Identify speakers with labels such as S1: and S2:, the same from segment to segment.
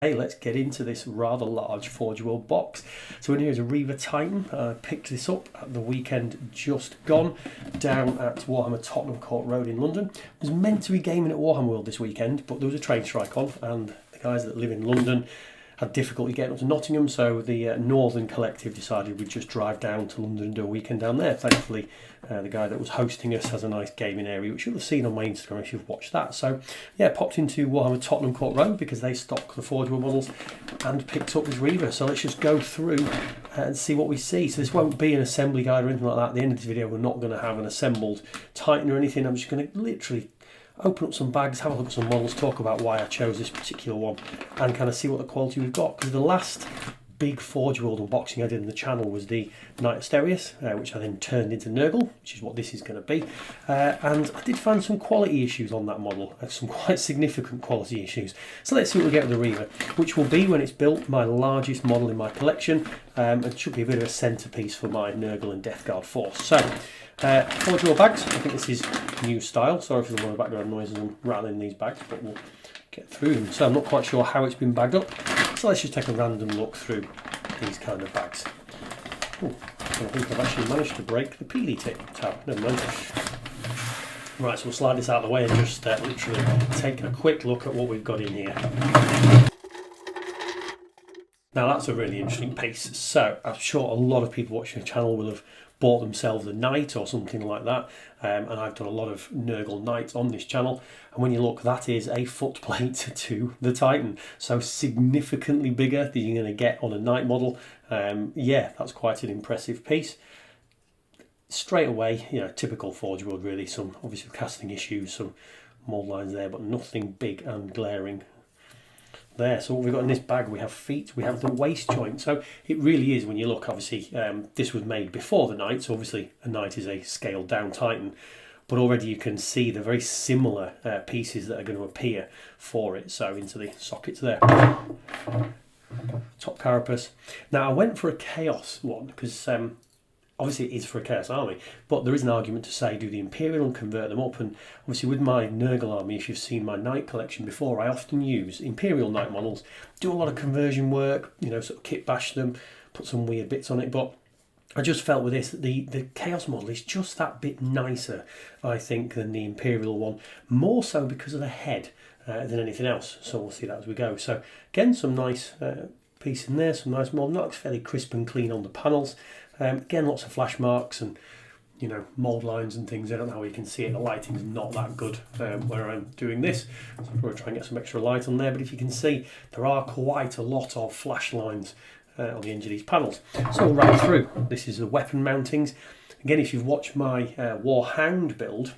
S1: Hey, let's get into this rather large Forgeworld box. So in here is a Reaver Titan. I picked this up at the weekend just gone down at Warhammer Tottenham Court Road in London. I was meant to be gaming at Warhammer World this weekend, but there was a train strike on and the guys that live in London had difficulty getting up to Nottingham, so the Northern Collective decided we'd just drive down to London and do a weekend down there. Thankfully, the guy that was hosting us has a nice gaming area, which you'll have seen on my Instagram if you've watched that. So yeah, popped into Warhammer Tottenham Court Road because they stock the Forgeworld models and picked up this Reaver. So let's just go through and see what we see. So this won't be an assembly guide or anything like that. At the end of this video, we're not going to have an assembled Titan or anything. I'm just going to literally open up some bags, have a look at some models, talk about why I chose this particular one, and kind of see what the quality we've got. Because the last big Forgeworld unboxing I did on the channel was the Knight Asterius, which I then turned into Nurgle, which is what this is going to be. And I did find some quality issues on that model, some quite significant quality issues. So let's see what we get with the Reaver, which will be, when it's built, my largest model in my collection, and it should be a bit of a centrepiece for my Nurgle and Death Guard force. So, Forgeworld bags. I think this is new style. Sorry for the lot of background noises and rattling these bags, but we'll get through them. So I'm not quite sure how it's been bagged up. So let's just take a random look through these kind of bags. Ooh, I think I've actually managed to break the peely tab. Never mind. Right, so we'll slide this out of the way and just literally take a quick look at what we've got in here. Now that's a really interesting piece. So I'm sure a lot of people watching the channel will have bought themselves a Knight or something like that, and I've done a lot of Nurgle Knights on this channel, and when you look, that is a footplate to the Titan, so significantly bigger than you're going to get on a Knight model. Yeah, that's quite an impressive piece. Straight away, you know, typical Forgeworld really, some obviously casting issues, some mold lines there, but nothing big and glaring there. So what we've got in this bag, we have feet, we have the waist joint. So it really is, when you look, obviously this was made before the Knight, so obviously a Knight is a scaled down Titan, but already you can see the very similar pieces that are going to appear for it. So into the sockets there. Top carapace. Now I went for a Chaos one because obviously it is for a Chaos army, but there is an argument to say do the Imperial and convert them up. And obviously with my Nurgle army, if you've seen my Knight collection before, I often use Imperial Knight models, do a lot of conversion work, you know, sort of kit bash them, put some weird bits on it. But I just felt with this that the Chaos model is just that bit nicer, I think, than the Imperial one, more so because of the head than anything else. So we'll see that as we go. So again, some nice piece in there, some nice mold, looks fairly crisp and clean on the panels. Again, lots of flash marks and, you know, mould lines and things. I don't know how you can see it. The lighting's not that good where I'm doing this. So I'm going to try and get some extra light on there. But if you can see, there are quite a lot of flash lines on the edge of these panels. So we'll run through. This is the weapon mountings. Again, if you've watched my Warhound build,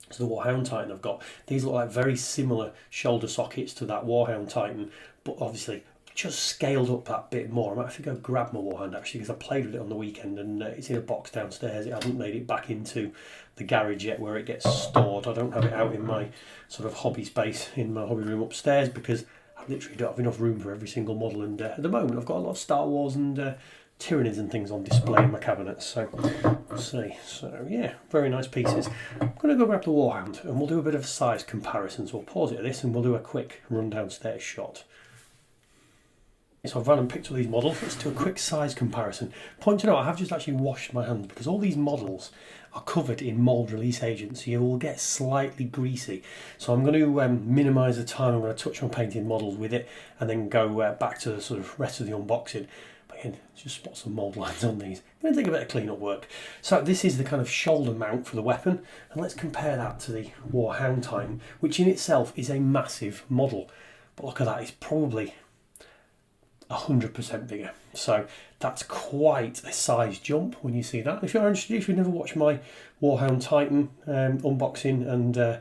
S1: so the Warhound Titan I've got, these look like very similar shoulder sockets to that Warhound Titan, but obviously just scaled up that bit more. I might have to go grab my Warhound actually, because I played with it on the weekend and it's in a box downstairs. It hasn't made it back into the garage yet where it gets stored. I don't have it out in my sort of hobby space in my hobby room upstairs because I literally don't have enough room for every single model, and at the moment I've got a lot of Star Wars and Tyranids and things on display in my cabinets, so we'll see. So yeah, very nice pieces. I'm going to go grab the Warhound and we'll do a bit of a size comparison. So we'll pause it at this and we'll do a quick run downstairs shot. So I've run and picked up these models. Let's do a quick size comparison. Point to note, I have just actually washed my hands because all these models are covered in mould release agent, so you will get slightly greasy. So I'm going to minimise the time I'm going to touch on painting models with it and then go back to the sort of rest of the unboxing. But again, just spot some mould lines on these. It's going to take a bit of clean-up work. So this is the kind of shoulder mount for the weapon, and let's compare that to the Warhound Titan, which in itself is a massive model. But look at that, it's probably 100% bigger, so that's quite a size jump when you see that. If you're interested, if you've never watched my Warhound Titan unboxing and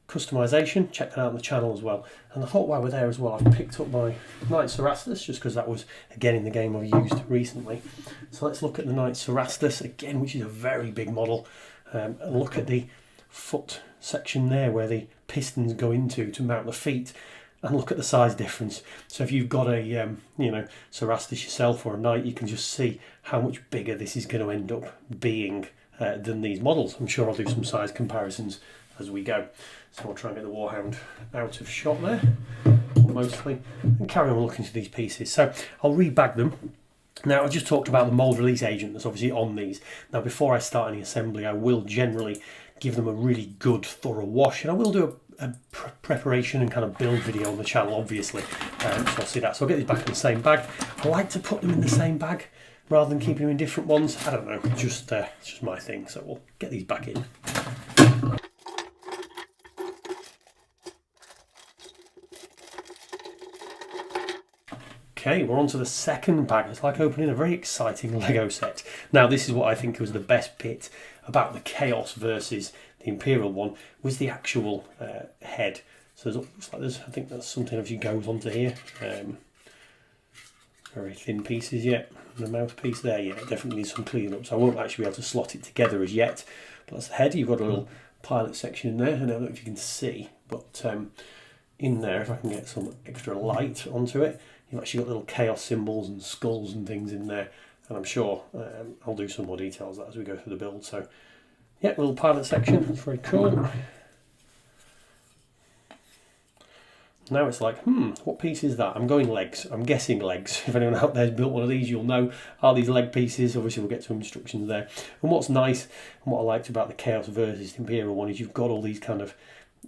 S1: customization, check that out on the channel as well. And I thought while we're there as well, I've picked up my Knight Cerastus just because that was again in the game I've used recently. So let's look at the Knight Cerastus again, which is a very big model, and look at the foot section there where the pistons go into to mount the feet. And look at the size difference. So if you've got a, you know, Cerastus yourself or a Knight, you can just see how much bigger this is going to end up being than these models. I'm sure I'll do some size comparisons as we go. So we'll try and get the Warhound out of shot there. mostly, and carry on looking to these pieces. So I'll rebag them. Now, I just talked about the mould release agent that's obviously on these. Now, before I start any assembly, I will generally give them a really good, thorough wash, and I will do a preparation and kind of build video on the channel, obviously. So I'll see that. So I'll get these back in the same bag. I like to put them in the same bag rather than keeping them in different ones. I don't know, it's just my thing. So we'll get these back in. Okay, we're on to the second bag. It's like opening a very exciting Lego set. Now, this is what I think was the best bit about the Chaos versus the Imperial one, was the actual head. So there's, I think that's something obviously goes onto here. Very thin pieces yet. The mouthpiece there, yeah, definitely needs some cleaning up. So I won't actually be able to slot it together as yet. But that's the head. You've got a little pilot section in there. I don't know if you can see, but in there, if I can get some extra light onto it, you've actually got little Chaos symbols and skulls and things in there, and I'm sure I'll do some more details as we go through the build. So yeah, little pilot section, it's very cool. Now it's like, what piece is that? I'm going legs. I'm guessing legs. If anyone out there's built one of these, you'll know, are these leg pieces? Obviously we'll get some instructions there. And what's nice, and what I liked about the Chaos versus the Imperial one, is you've got all these kind of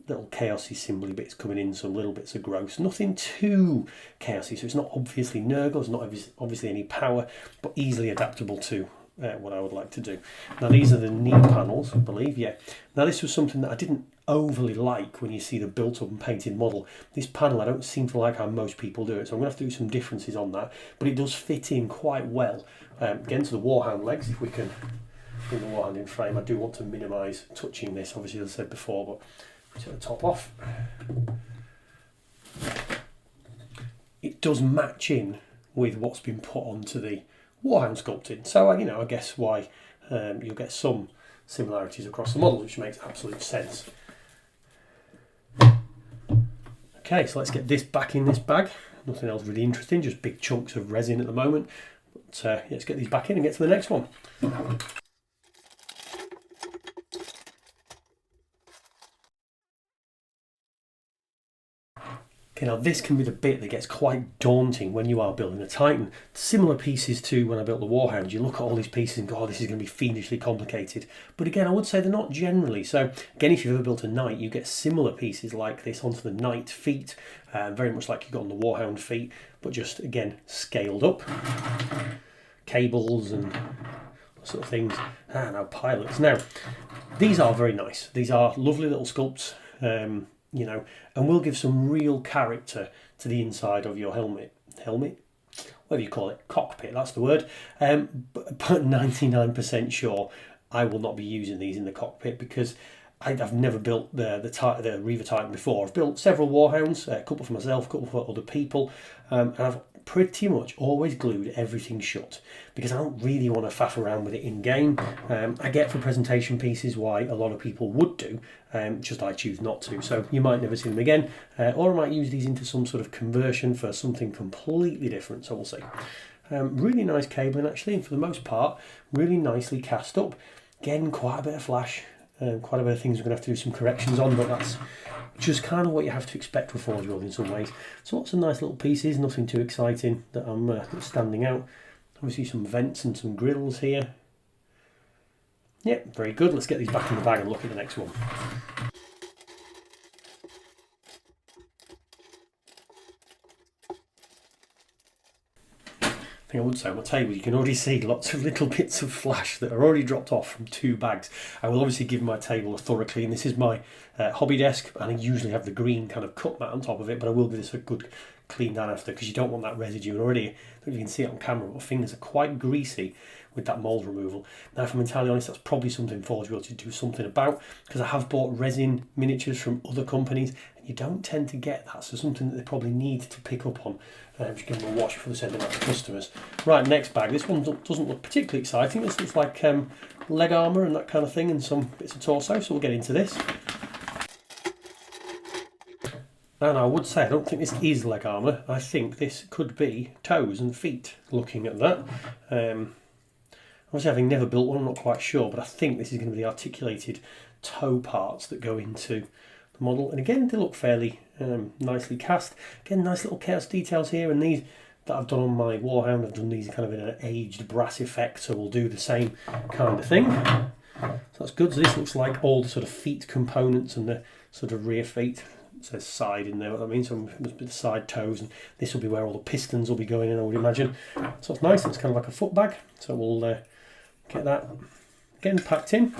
S1: little chaosy symbol bits coming in, some little bits of gross, nothing too chaosy, so it's not obviously Nurgle, it's not obviously any power, but easily adaptable to what I would like to do. Now these are the knee panels, I believe, yeah. Now this was something that I didn't overly like when you see the built up and painted model. This panel I don't seem to like how most people do it, so I'm going to have to do some differences on that, but it does fit in quite well. Again, to the Warhound legs, if we can bring the Warhound in frame. I do want to minimise touching this, obviously, as I said before, but take the top off. It does match in with what's been put onto the Warhound sculpting, so you know, I guess why you'll get some similarities across the model, which makes absolute sense. Okay, so let's get this back in this bag. Nothing else really interesting, just big chunks of resin at the moment. But yeah, let's get these back in and get to the next one. Okay, now this can be the bit that gets quite daunting when you are building a Titan. Similar pieces to when I built the Warhound. You look at all these pieces and go, oh, this is going to be fiendishly complicated. But again, I would say they're not generally. So again, if you've ever built a Knight, you get similar pieces like this onto the Knight feet, very much like you got on the Warhound feet, but just, again, scaled up. Cables and sort of things. Now pilots. Now, these are very nice. These are lovely little sculpts. You know, and will give some real character to the inside of your helmet, whatever you call it, cockpit, that's the word. But 99% sure I will not be using these in the cockpit, because I've never built the Reaver Titan before. I've built several Warhounds, a couple for myself, a couple for other people, and I've pretty much always glued everything shut, because I don't really want to faff around with it in game. I get for presentation pieces why a lot of people would do, just I choose not to. So you might never see them again, or I might use these into some sort of conversion for something completely different, so we'll see. Really nice cabling actually, and for the most part really nicely cast up. Again, quite a bit of flash, quite a bit of things we're going to have to do some corrections on, but that's just kind of what you have to expect with forgeworld in some ways. So lots of nice little pieces, nothing too exciting that I'm that's standing out. Obviously some vents and some grills here. Yep, very good. Let's get these back in the bag and look at the next one. I would say on my table you can already see lots of little bits of flash that are already dropped off from two bags. I will obviously give my table a thorough clean. This is my hobby desk, and I usually have the green kind of cut mat on top of it, but I will give this a good clean down after, because you don't want that residue. And already, I don't know if you can see it on camera, but my fingers are quite greasy with that mould removal. Now, if I'm entirely honest, that's probably something forgeworld to do something about, because I have bought resin miniatures from other companies, and you don't tend to get that, so something that they probably need to pick up on. Just give them a watch before they send them out to customers. Right, next bag. This one doesn't look particularly exciting. This looks like leg armour and that kind of thing, and some bits of torso, so we'll get into this. And I would say, I don't think this is leg armour. I think this could be toes and feet, looking at that. Obviously, having never built one, I'm not quite sure, but I think this is going to be the articulated toe parts that go into the model. And again, they look fairly nicely cast. Again, nice little chaos details here, and these that I've done on my Warhound, I've done these kind of in an aged brass effect, so we'll do the same kind of thing. So that's good. So this looks like all the sort of feet components and the sort of rear feet. It says side in there, what that means. So the side toes, and this will be where all the pistons will be going in, I would imagine. So it's nice. It's kind of like a foot bag. So we'll get that again packed in.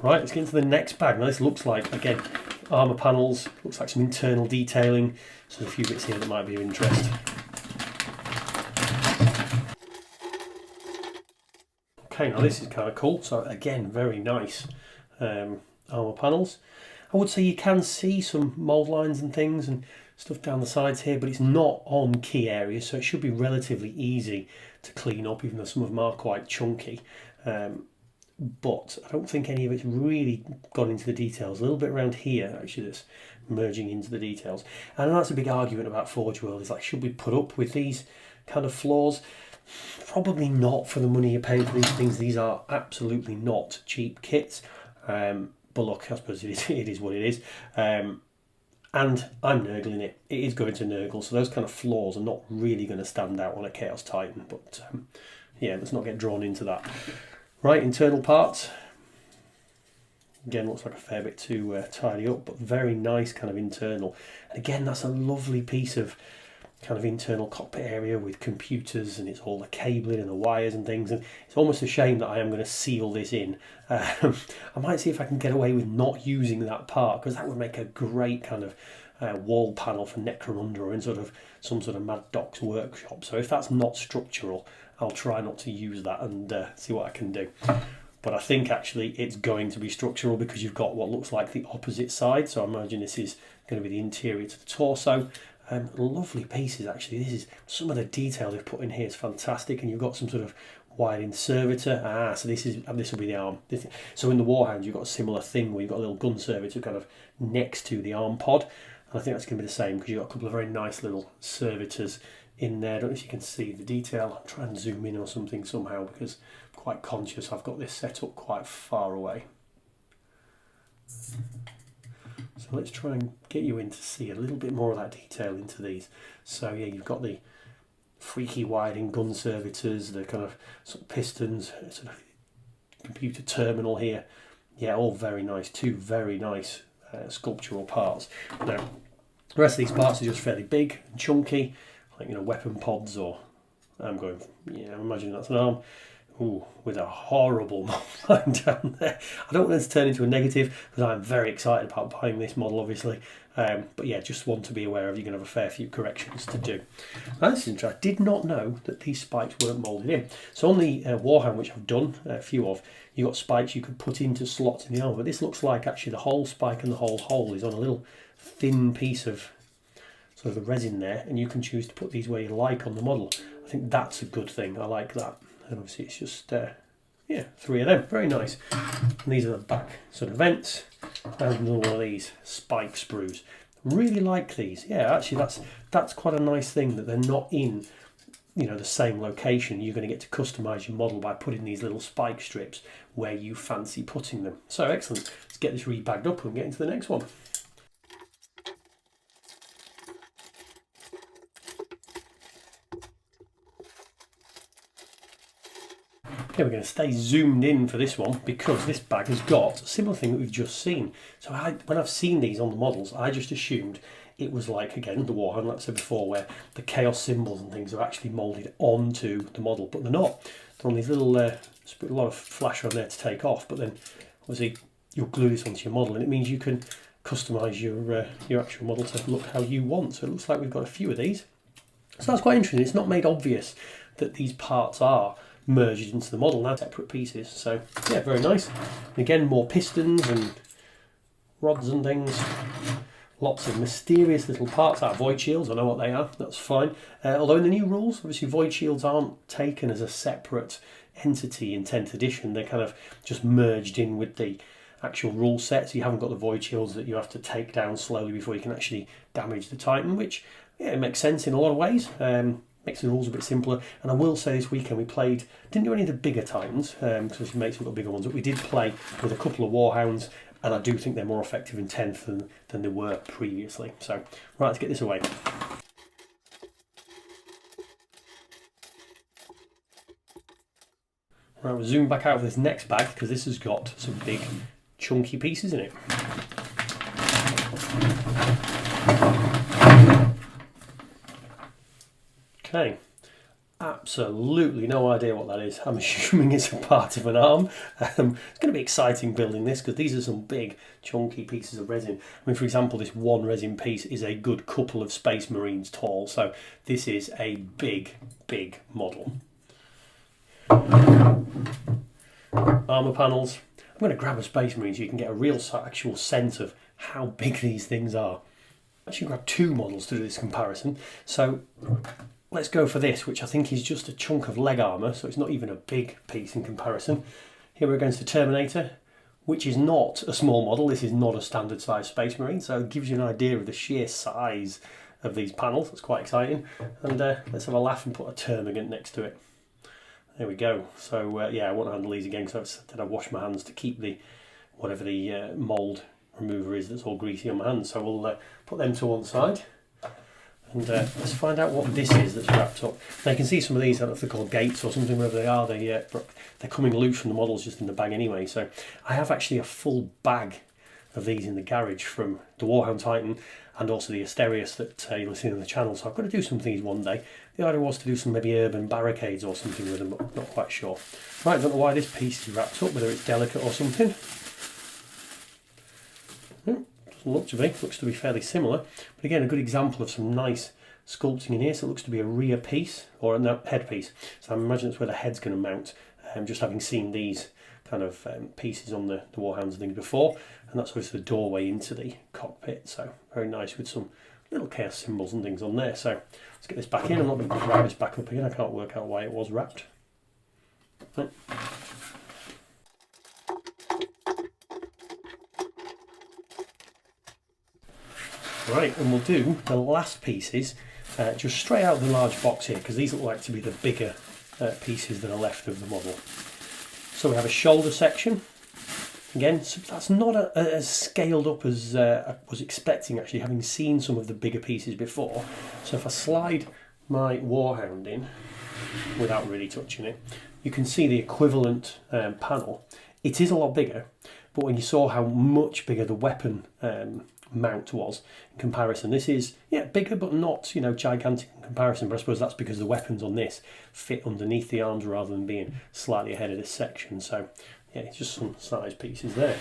S1: Right, let's get into the next bag. Now this looks like, again, armour panels, looks like some internal detailing. So there's a few bits here that might be of interest. Okay, now this is kind of cool. So again, very nice armour panels. I would say you can see some mould lines and things and stuff down the sides here, but it's not on key areas, so it should be relatively easy to clean up, even though some of them are quite chunky. But I don't think any of it's really gone into the details. A little bit around here, actually, that's merging into the details. And that's a big argument about ForgeWorld, is like, should we put up with these kind of flaws? Probably not for the money you're paying for these things. These are absolutely not cheap kits. But look, I suppose it is what it is. And I'm nurgling it. It is going to nurgle, so those kind of flaws are not really going to stand out on a Chaos Titan. But yeah, let's not get drawn into that. Right, internal parts. Again, looks like a fair bit to tidy up, but very nice kind of internal. And again, that's a lovely piece of kind of internal cockpit area with computers, and it's all the cabling and the wires and things. And it's almost a shame that I am going to seal this in. I might see if I can get away with not using that part, because that would make a great kind of wall panel for Necromunda or in sort of some sort of Mad Doc's workshop. So if that's not structural, I'll try not to use that and see what I can do. But I think actually it's going to be structural, because you've got what looks like the opposite side. So I imagine this is going to be the interior to the torso. Lovely pieces, actually. This is some of the detail they've put in here is fantastic, and you've got some sort of wide servitor. So this will be the arm. So in the Warhound, you've got a similar thing where you've got a little gun servitor kind of next to the arm pod, and I think that's going to be the same, because you've got a couple of very nice little servitors in there. I don't know if you can see the detail. I'll try and zoom in or something somehow, because I'm quite conscious I've got this set up quite far away. So let's try and get you in to see a little bit more of that detail into these. So yeah, you've got the freaky wiring gun servitors, the kind of sort of pistons, sort of computer terminal here. Yeah, all very nice. Two very nice sculptural parts. Now, the rest of these parts are just fairly big and chunky, like, you know, weapon pods, or I'm imagining that's an arm. Ooh, with a horrible mold line down there. I don't want this to turn into a negative, because I'm very excited about buying this model, obviously. But yeah, just want to be aware of, you're going to have a fair few corrections to do. Now, this is interesting. I did not know that these spikes weren't moulded in. So on the Warhammer, which I've done a few of, you've got spikes you could put into slots in the armor. But this looks like actually the whole spike and the whole hole is on a little thin piece of sort of the resin there, and you can choose to put these where you like on the model. I think that's a good thing. I like that. And obviously it's just, yeah, 3 of them. Very nice. And these are the back sort of vents. And another one of these spike sprues. Really like these. Yeah, actually that's quite a nice thing that they're not in, you know, the same location. You're going to get to customise your model by putting these little spike strips where you fancy putting them. So excellent. Let's get this rebagged up and get into the next one. Okay, we're going to stay zoomed in for this one, because this bag has got a similar thing that we've just seen. So when I've seen these on the models, I just assumed it was like, again, the Warhammer, like I said before, where the chaos symbols and things are actually moulded onto the model, but they're not. They're on these little, there's a lot of flash on there to take off, but then obviously you'll glue this onto your model, and it means you can customise your actual model to look how you want. So it looks like we've got a few of these. So that's quite interesting. It's not made obvious that these parts are merged into the model now, separate pieces. So yeah, very nice. And again, more pistons and rods and things. Lots of mysterious little parts. Void shields, I know what they are, that's fine. Although in the new rules, obviously void shields aren't taken as a separate entity in 10th edition. They're kind of just merged in with the actual rule set, so you haven't got the void shields that you have to take down slowly before you can actually damage the Titan, which, yeah, it makes sense in a lot of ways. makes the rules a bit simpler. And I will say this weekend we played, didn't do any of the bigger Titans, because we mates have got bigger ones, but we did play with a couple of Warhounds, and I do think they're more effective in 10th than they were previously. So, right, let's get this away. Right, we'll zoom back out of this next bag, because this has got some big chunky pieces in it. Okay, absolutely no idea what that is. I'm assuming it's a part of an arm. It's going to be exciting building this, because these are some big chunky pieces of resin. I mean, for example, this one resin piece is a good couple of Space Marines tall, so this is a big model. Armour panels. I'm going to grab a Space Marine so you can get a real actual sense of how big these things are. I actually grab two models to do this comparison. So let's go for this, which I think is just a chunk of leg armour, so it's not even a big piece in comparison. Here we're against the Terminator, which is not a small model. This is not a standard size Space Marine, so it gives you an idea of the sheer size of these panels. That's quite exciting. And let's have a laugh and put a termagant next to it. There we go. So yeah, I won't handle these again, so I wash my hands to keep the whatever the mould remover is that's all greasy on my hands. So we'll put them to one side, and let's find out what this is that's wrapped up. Now you can see some of these, I don't know if they're called gates or something, wherever they are, they're coming loose from the models just in the bag anyway. So I have actually a full bag of these in the garage from the Warhound Titan and also the Asterius that you'll see on the channel. So I've got to do some things one day. The idea was to do some maybe urban barricades or something with them, but not quite sure. Right, I don't know why this piece is wrapped up, whether it's delicate or something. Doesn't look to be, looks to be fairly similar. But again, a good example of some nice sculpting in here. So it looks to be a rear piece, or no, head piece. So I imagine it's where the head's going to mount, just having seen these kind of pieces on the Warhounds and things before. And that's obviously the doorway into the cockpit. So very nice with some little chaos symbols and things on there. So let's get this back in. I'm not going to wrap this back up again. I can't work out why it was wrapped. Right. Right, and we'll do the last pieces just straight out of the large box here, because these look like to be the bigger pieces that are left of the model. So we have a shoulder section. Again, so that's not as scaled up as I was expecting, actually, having seen some of the bigger pieces before. So if I slide my Warhound in without really touching it, you can see the equivalent panel. It is a lot bigger, but when you saw how much bigger the weapon mount was in comparison, this is bigger, but not gigantic in comparison. But I suppose that's because the weapons on this fit underneath the arms rather than being slightly ahead of this section. So yeah, it's just some size pieces there.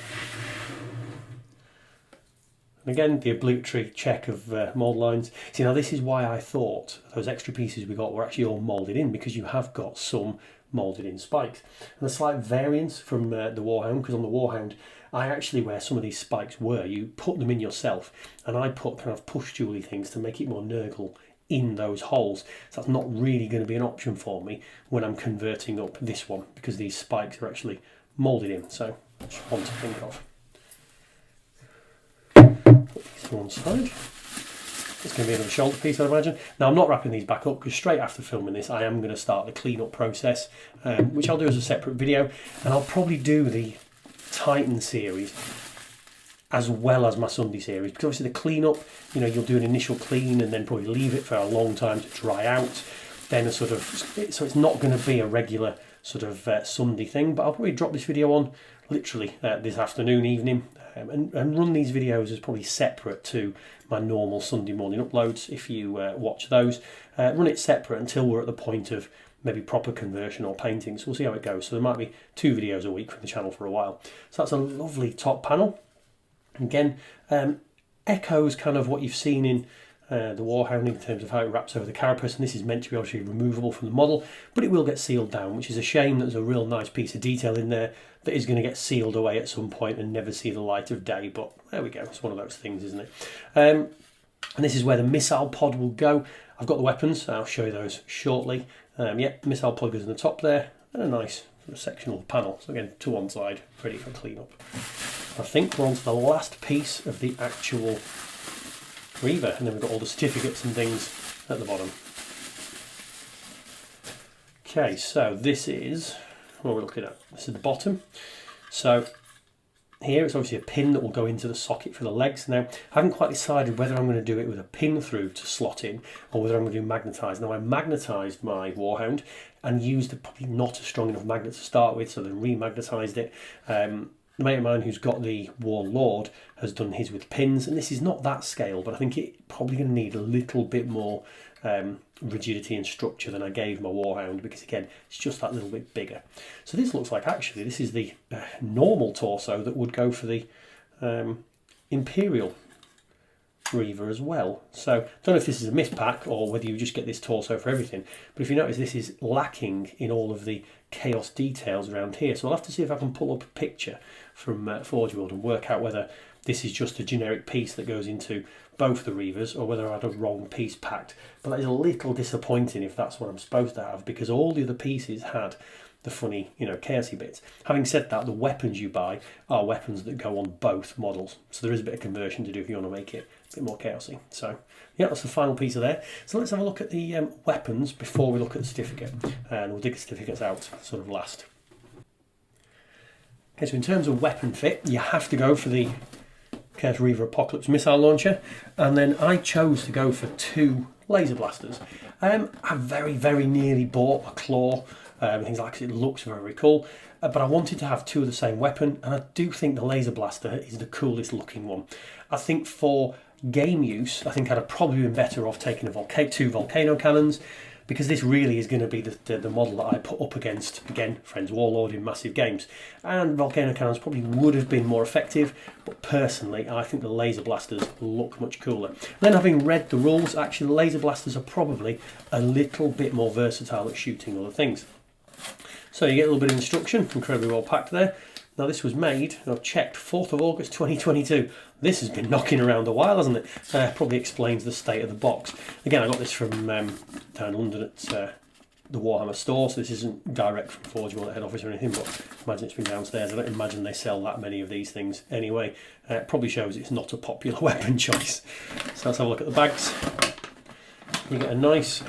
S1: And again, the obligatory check of mould lines. See, now this is why I thought those extra pieces we got were actually all moulded in, because you have got some moulded in spikes. And a slight variance from the Warhound, because on the Warhound, I actually, where some of these spikes were, you put them in yourself, and I put kind of push jewelry things to make it more Nurgle in those holes. So that's not really going to be an option for me when I'm converting up this one, because these spikes are actually moulded in. So just one to think of. Put these to one side. It's going to be another shoulder piece, I imagine. Now, I'm not wrapping these back up, because straight after filming this, I am going to start the clean-up process, which I'll do as a separate video, and I'll probably do the Titan series as well as my Sunday series, because obviously the clean-up, you'll do an initial clean and then probably leave it for a long time to dry out. Then so it's not going to be a regular sort of Sunday thing, but I'll probably drop this video on literally this afternoon, evening, and run these videos as probably separate to my normal Sunday morning uploads. If you watch those, run it separate until we're at the point of maybe proper conversion or painting. So we'll see how it goes. So there might be 2 videos a week from the channel for a while. So that's a lovely top panel. Again, echoes kind of what you've seen in the Warhound in terms of how it wraps over the carapace, and this is meant to be obviously removable from the model, but it will get sealed down, which is a shame. That there's a real nice piece of detail in there that is going to get sealed away at some point and never see the light of day, but there we go. It's one of those things, isn't it? And this is where the missile pod will go. I've got the weapons, I'll show you those shortly. Missile pod goes in the top there, and a nice sort of sectional panel. So again, to one side, ready for cleanup. I think we're on to the last piece of the actual reaver, and then we've got all the certificates and things at the bottom. Okay, so this is what we're looking at. This is the bottom. So here it's obviously a pin that will go into the socket for the legs. Now, I haven't quite decided whether I'm going to do it with a pin through to slot in or whether I'm going to do magnetised. Now, I magnetised my Warhound and used probably not a strong enough magnet to start with, so then remagnetised it. A mate of mine who's got the Warlord has done his with pins, and this is not that scale, but I think it's probably going to need a little bit more rigidity and structure than I gave my Warhound, because again, it's just that little bit bigger. So this looks like actually this is the normal torso that would go for the Imperial Reaver as well. So I don't know if this is a mispack or whether you just get this torso for everything, but if you notice, this is lacking in all of the chaos details around here. So I'll have to see if I can pull up a picture from forgeworld and work out whether this is just a generic piece that goes into both the Reavers or whether I had a wrong piece packed. But that is a little disappointing if that's what I'm supposed to have, because all the other pieces had the funny, chaosy bits. Having said that, the weapons you buy are weapons that go on both models. So there is a bit of conversion to do if you want to make it a bit more chaosy. So yeah, that's the final piece of there. So let's have a look at the weapons before we look at the certificate. And we'll dig the certificates out sort of last. Okay, so in terms of weapon fit, you have to go for the Chaos Reaver Apocalypse missile launcher, and then I chose to go for 2 laser blasters. I very, very nearly bought a claw and things like that. It looks very, very cool, but I wanted to have 2 of the same weapon, and I do think the laser blaster is the coolest looking one. I think for game use, I think I'd have probably been better off taking 2 volcano cannons, because this really is going to be the model that I put up against, again, Friends Warlord in massive games. And volcano cannons probably would have been more effective, but personally I think the laser blasters look much cooler. And then, having read the rules, actually the laser blasters are probably a little bit more versatile at shooting other things. So you get a little bit of instruction, incredibly well packed there. Now this was made, I've checked, 4th of August 2022. This has been knocking around a while, hasn't it? Probably explains the state of the box. Again, I got this from down London at the Warhammer store, so this isn't direct from forgeworld head office or anything, but I imagine it's been downstairs. I don't imagine they sell that many of these things anyway. It probably shows it's not a popular weapon choice. So let's have a look at the bags. You get a nice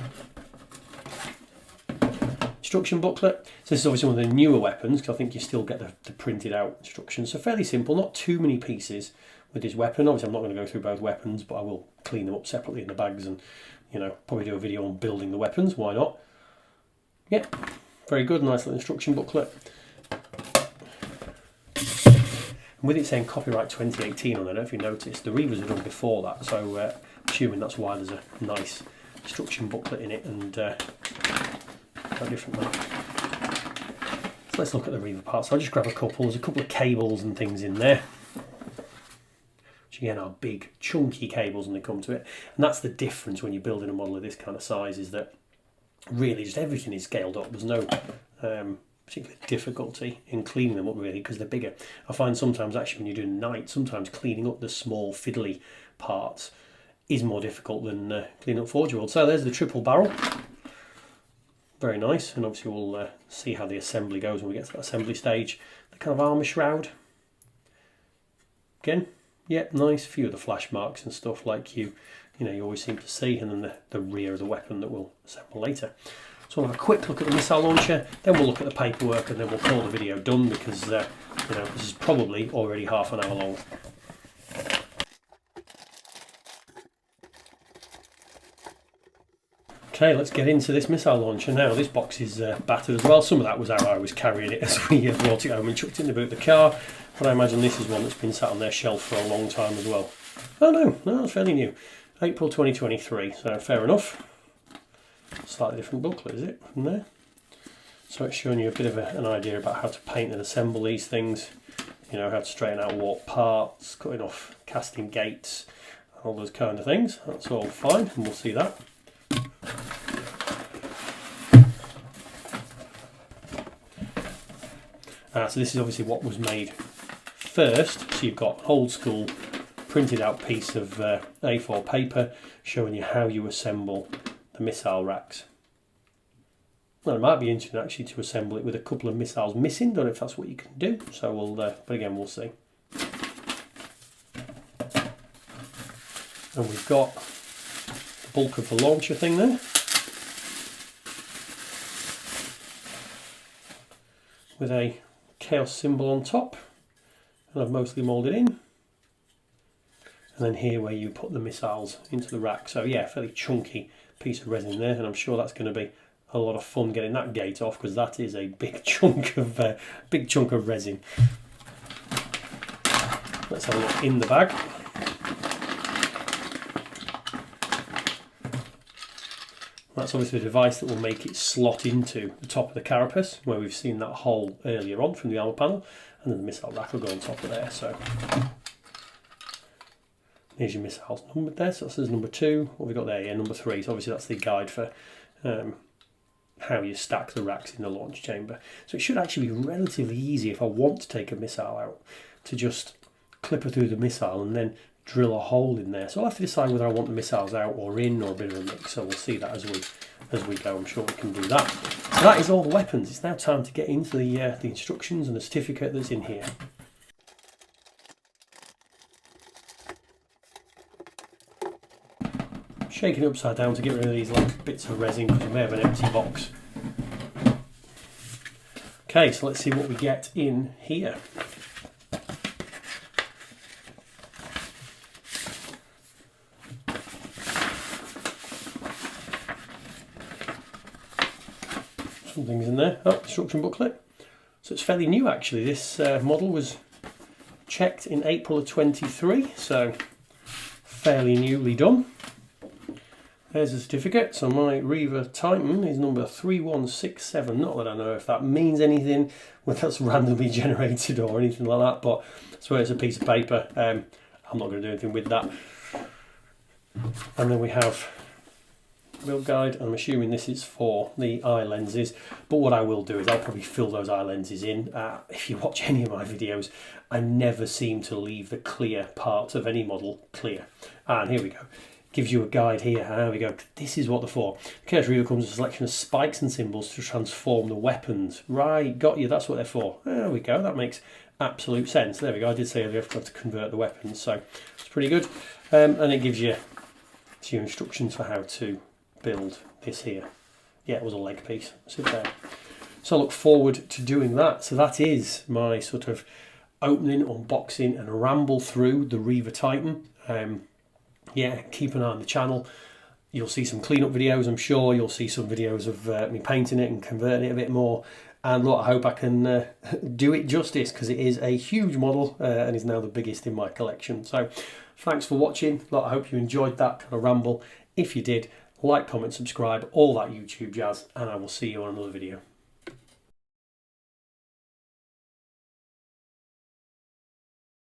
S1: instruction booklet. So this is obviously one of the newer weapons, because I think you still get the printed out instructions. So fairly simple, not too many pieces with this weapon. Obviously I'm not going to go through both weapons, but I will clean them up separately in the bags and probably do a video on building the weapons, why not. Yeah, very good, nice little instruction booklet. And with it saying copyright 2018 on there, I don't know if you noticed, the Reavers were done before that, so I'm assuming that's why there's a nice instruction booklet in it and quite different one. So let's look at the Reaver parts. So I'll just grab a couple. There's a couple of cables and things in there, which again are big chunky cables when they come to it. And that's the difference when you're building a model of this kind of size, is that really just everything is scaled up. There's no particular difficulty in cleaning them up really, because they're bigger. I find sometimes actually when you're doing night, sometimes cleaning up the small fiddly parts is more difficult than cleaning up forgeworld. So there's the triple barrel. Very nice, and obviously we'll see how the assembly goes when we get to that assembly stage. The kind of armour shroud. Again, yeah, nice. Few of the flash marks and stuff like you always seem to see, and then the rear of the weapon that we'll assemble later. So we'll have a quick look at the missile launcher, then we'll look at the paperwork, and then we'll call the video done, because this is probably already half an hour long. Okay, let's get into this missile launcher now. This box is battered as well. Some of that was how I was carrying it as we brought it home and chucked it in the boot of the car. But I imagine this is one that's been sat on their shelf for a long time as well. Oh no, it's fairly new. April 2023, so fair enough. Slightly different booklet, is it, from there? So it's showing you a bit of an idea about how to paint and assemble these things. How to straighten out warp parts, cutting off casting gates, all those kind of things. That's all fine, and we'll see that. So this is obviously what was made first. So you've got old school printed out piece of A4 paper showing you how you assemble the missile racks. Well, it might be interesting actually to assemble it with a couple of missiles missing. Don't know if that's what you can do. So we'll, but again, we'll see. And we've got the bulk of the launcher thing there. with a chaos symbol on top, and I've mostly moulded in. And then here where you put the missiles into the rack. So yeah, fairly chunky piece of resin there, and I'm sure that's going to be a lot of fun getting that gate off, because that is a big chunk of resin. Let's have a look in the bag. That's obviously the device that will make it slot into the top of the carapace, where we've seen that hole earlier on from the armour panel, and then the missile rack will go on top of there. So here's your missiles numbered there. So that says number 2. What have we got there? Yeah, number 3. So obviously that's the guide for how you stack the racks in the launch chamber. So it should actually be relatively easy if I want to take a missile out, to just clip her through the missile and then drill a hole in there. So I'll have to decide whether I want the missiles out or in, or a bit of a mix. So we'll see that as we go. I'm sure we can do that. So that is all the weapons. It's now time to get into the instructions and the certificate that's in here. Shaking it upside down to get rid of these like bits of resin, because we may have an empty box. Okay, so let's see what we get in here. Some things in there. Oh, instruction booklet. So it's fairly new actually. This model was checked in April of 23, so fairly newly done. There's a certificate. So my Reaver Titan is number 3167. Not that I know if that means anything, whether that's randomly generated or anything like that, but I swear it's a piece of paper. I'm not going to do anything with that. And then we have build guide. I'm assuming this is for the eye lenses, but what I will do is I'll probably fill those eye lenses in. If you watch any of my videos, I never seem to leave the clear part of any model clear. And here we go. Gives you a guide here. There we go. This is what they're for. The Chaos Reaver comes with a selection of spikes and symbols to transform the weapons. Right, got you. That's what they're for. There we go. That makes absolute sense. There we go. I did say earlier I've got to convert the weapons, so it's pretty good. And it gives you instructions for how to build this here. Yeah, it was a leg piece. Sit there. So I look forward to doing that. So that is my sort of opening, unboxing, and ramble through the Reaver Titan. Yeah, keep an eye on the channel. You'll see some cleanup videos, I'm sure. You'll see some videos of me painting it and converting it a bit more. And look, I hope I can do it justice, because it is a huge model and is now the biggest in my collection. So thanks for watching. Look, I hope you enjoyed that kind of ramble. If you did, like, comment, subscribe, all that YouTube jazz, and I will see you on another video.